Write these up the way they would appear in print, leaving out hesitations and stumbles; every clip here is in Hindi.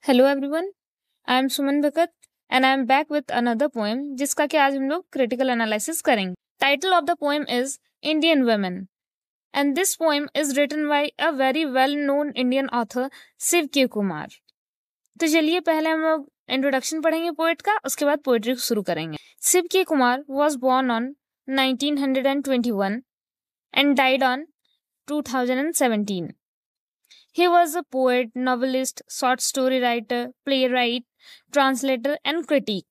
Hello everyone, I am Suman Bhagat and I am back with another poem जिसका कि आज हम लोग क्रिटिकल एनालिसिस करेंगे। Title of the poem is Indian women and this poem is written by a very well known Indian author Shiv K Kumar. तो चलिए पहले हम लोग इंट्रोडक्शन पढ़ेंगे पोएट का, उसके बाद पोएट्री शुरू करेंगे। Shiv K Kumar was born on 1921 and died on 2017. He was a poet, novelist, short story writer, playwright, translator and critic.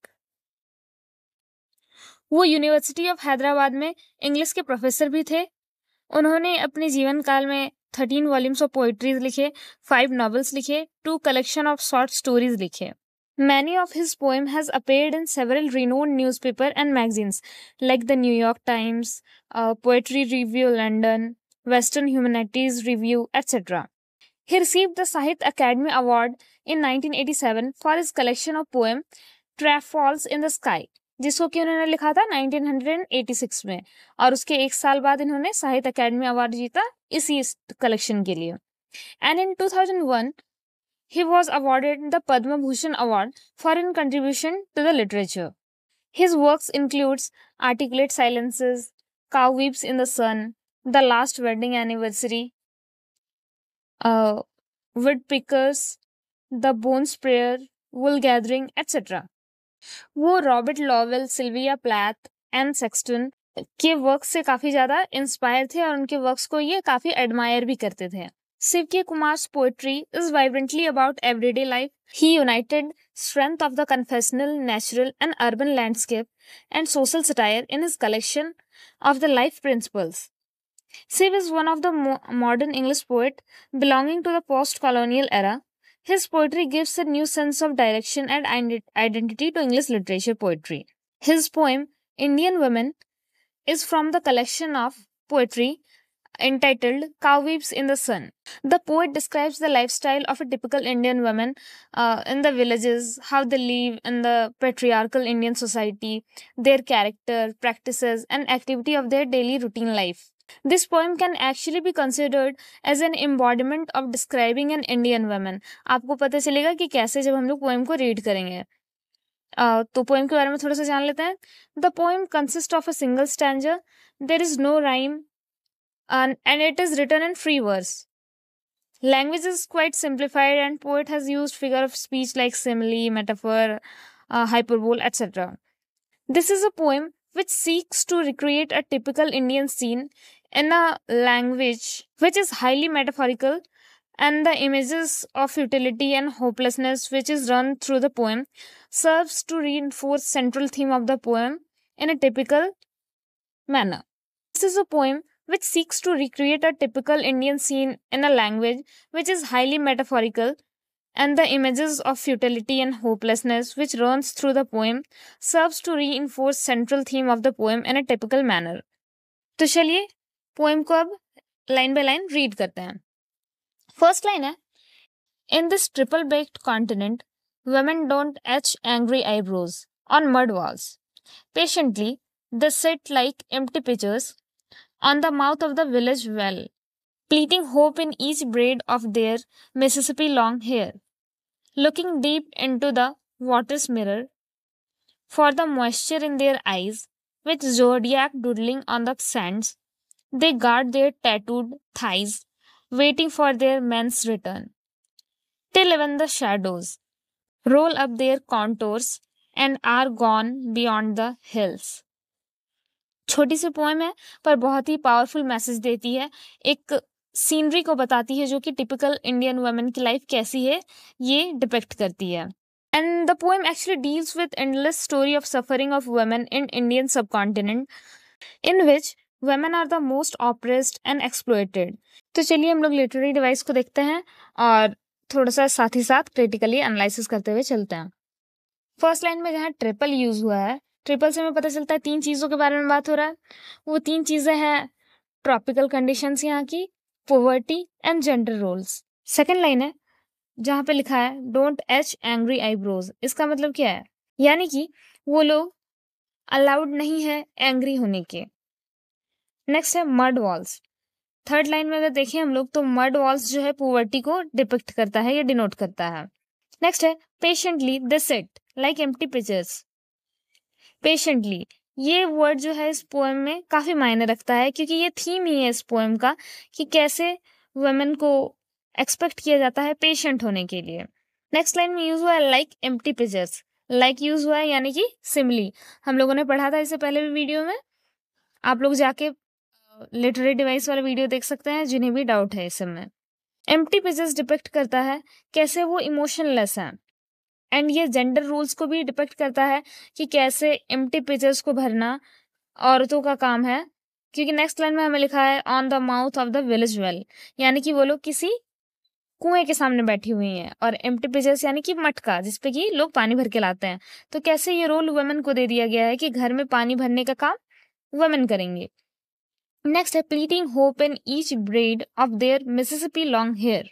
वो यूनिवर्सिटी ऑफ हैदराबाद में इंग्लिश के प्रोफेसर भी थे। उन्होंने अपने जीवन काल में 13 वॉल्यूम्स ऑफ पोएट्रीज लिखे, 5 नॉवेल्स लिखे, 2 कलेक्शन ऑफ शॉर्ट स्टोरीज लिखे। Many of his poems has appeared in several renowned newspaper and magazines like the New York Times, Poetry Review London, Western Humanities Review, etc. He received the Sahitya Academy Award in 1987 for his collection of poem Trap Falls in the Sky, जिसको कि उन्होंने लिखा था 1986 में, और उसके एक साल बाद इन्होंने साहित्य अकेडमी अवार्ड जीता इसी कलेक्शन के लिए। And in 2001 he was awarded the Padma Bhushan Award for his contribution to the literature. His works includes Articulate Silences, Cow Weeps in the Sun, The Last Wedding Anniversary, Woodpeckers, The Bone Sprayer, Wool Gathering, etc. वो Robert Lowell, Sylvia Plath and Sexton के वर्क से काफी ज्यादा इंस्पायर थे और उनके वर्क्स को ये काफी एडमायर भी करते थे। शिव के Kumar's poetry is vibrantly about everyday life. He united strength of the confessional, natural and urban landscape and social satire in his collection of the life principles. Shiv is one of the modern English poet belonging to the post-colonial era. His poetry gives a new sense of direction and identity to English literature poetry. His poem, Indian Women, is from the collection of poetry entitled Cow Weeps in the Sun. The poet describes the lifestyle of a typical Indian woman in the villages, how they live in the patriarchal Indian society, their character, practices, and activity of their daily routine life. This poem can actually be considered as an embodiment of describing an Indian woman. आपको पता चलेगा कि कैसे जब हम लोग पोएम को रीड करेंगे। तो पोएम के बारे में थोड़ा सा जान लेते हैं। The poem consists of a single stanza. There is no rhyme and it is written in free verse. Language is quite simplified and poet has used figure of speech like simile, metaphor, hyperbole, etc. This is a poem which seeks to recreate a typical Indian scene in a language which is highly metaphorical, and the images of futility and hopelessness which is run through the poem serves to reinforce central theme of the poem in a typical manner. This is a poem which seeks to recreate a typical Indian scene in a language which is highly metaphorical, and the images of futility and hopelessness which runs through the poem serves to reinforce central theme of the poem in a typical manner. तो चलिए पोएम को अब लाइन बाय लाइन रीड करते हैं। फर्स्ट लाइन है, in this triple baked continent women don't etch angry eyebrows on mud walls. Patiently they sit like empty pitchers on the mouth of the village well, pleading hope in each braid of their Mississippi long hair. Looking deep into the water's mirror for the moisture in their eyes, with zodiac doodling on the sands, they guard their tattooed thighs, waiting for their men's return. Till even the shadows roll up their contours and are gone beyond the hills. छोटी सी पोएम है पर बहुत ही पावरफुल मैसेज देती है, एक सीनरी को बताती है जो कि टिपिकल इंडियन वुमेन की लाइफ कैसी है ये डिपेक्ट करती है। And the poem actually deals with endless story of suffering of women in Indian subcontinent in which women are the most oppressed and exploited. तो चलिए हम लोग लिटरेरी डिवाइस को देखते हैं और थोड़ा सा साथ ही साथ क्रिटिकली एनालिसिस करते हुए चलते हैं। फर्स्ट लाइन में जहाँ ट्रिपल यूज हुआ है, ट्रिपल से हमें पता चलता है 3 चीज़ों के बारे में बात हो रहा है। वो 3 चीज़ें हैं ट्रॉपिकल कंडीशंस यहाँ की, poverty and gender roles. Second line है जहाँ पे लिखा है डोंट एच एंग्री आईब्रोज। इसका मतलब क्या है, यानी कि वो लोग अलाउड नहीं है एंग्री होने के। नेक्स्ट है मड वॉल्स। थर्ड लाइन में अगर देखें हम लोग तो मड वॉल्स जो है पोवर्टी को डिपिक्ट करता है या डिनोट करता है। नेक्स्ट है patiently they sit like empty pictures. Patiently ये वर्ड जो है इस पोएम में काफी मायने रखता है, क्योंकि ये थीम ही है इस पोएम का कि कैसे वुमेन को एक्सपेक्ट किया जाता है पेशेंट होने के लिए। नेक्स्ट लाइन में यूज हुआ है like empty pictures. Like use हुआ है यानी कि सिमिली, हम लोगों ने पढ़ा था इससे पहले भी वीडियो में, आप लोग जाके लिटरेरी डिवाइस वाला वीडियो देख सकते हैं जिन्हें भी डाउट है इस समय। एम्प्टी पेजेस डिपेक्ट करता है कैसे वो इमोशनलेस हैं, एंड ये जेंडर रूल्स को भी डिपेक्ट करता है कि कैसे एम्प्टी पेजेस को भरना औरतों का काम है। क्योंकि नेक्स्ट लाइन में हमें लिखा है on the mouth of the village well, यानी कि वो लोग किसी कुएं के सामने बैठी हुई हैं, और एम्प्टी पेजेस यानी कि मटका जिसपे कि लोग पानी भर के लाते हैं। तो कैसे ये रोल वुमेन को दे दिया गया है कि घर में पानी भरने का काम वुमेन करेंगे। नेक्स्ट है plaiting hope in each braid of their Mississippi long hair,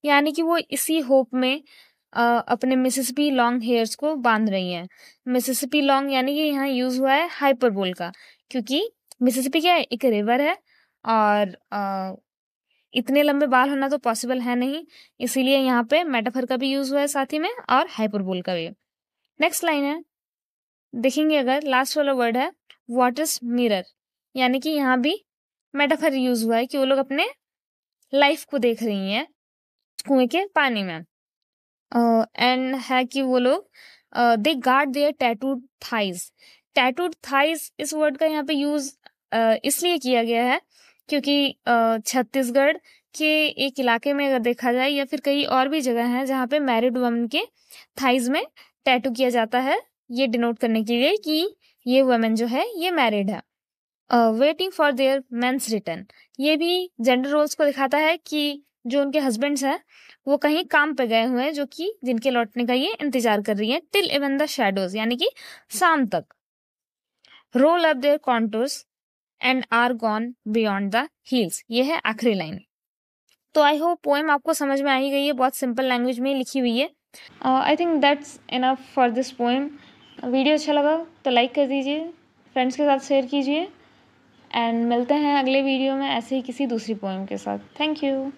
यानी कि वो इसी होप में अपने मिसिसिपी लॉन्ग हेयर्स को बांध रही हैं। मिसिसिपी लॉन्ग यानी कि यहाँ यूज हुआ है हाइपरबोल का, क्योंकि मिसिसिपी क्या है, एक रिवर है, और इतने लंबे बाल होना तो पॉसिबल है नहीं, इसीलिए यहाँ पे मेटाफर का भी यूज हुआ है साथ ही में, और हाइपरबोल का भी। नेक्स्ट लाइन है, देखेंगे अगर लास्ट वाला वर्ड है वाटर्स मिरर, यानी कि यहाँ भी मेटाफर यूज हुआ है कि वो लोग अपने लाइफ को देख रही हैं कुएं के पानी में। एंड है कि वो लोग they guard their tattooed thighs. Tattooed thighs इस वर्ड का यहाँ पे यूज इसलिए किया गया है क्योंकि छत्तीसगढ़ के एक इलाके में अगर देखा जाए, या फिर कई और भी जगह हैं जहाँ पे मैरिड वुमेन के थाइज में टैटू किया जाता है, ये डिनोट करने के लिए कि ये वुमेन जो है ये मैरिड है। Waiting for their men's return, ये भी जेंडर रोल्स को दिखाता है कि जो उनके हस्बैंड्स हैं वो कहीं काम पे गए हुए हैं, जो कि जिनके लौटने का ये इंतजार कर रही है टिल इवन द शैडोज, यानी कि शाम तक। Roll up their contours and are gone beyond the hills, ये है आखिरी लाइन। तो आई होप पोएम आपको समझ में आ ही गई है, बहुत सिंपल लैंग्वेज में लिखी हुई है। I think that's enough for this poem. Video अच्छा लगा तो लाइक कर दीजिए, फ्रेंड्स के साथ शेयर कीजिए, एंड मिलते हैं अगले वीडियो में ऐसे ही किसी दूसरी पोएम के साथ। Thank you.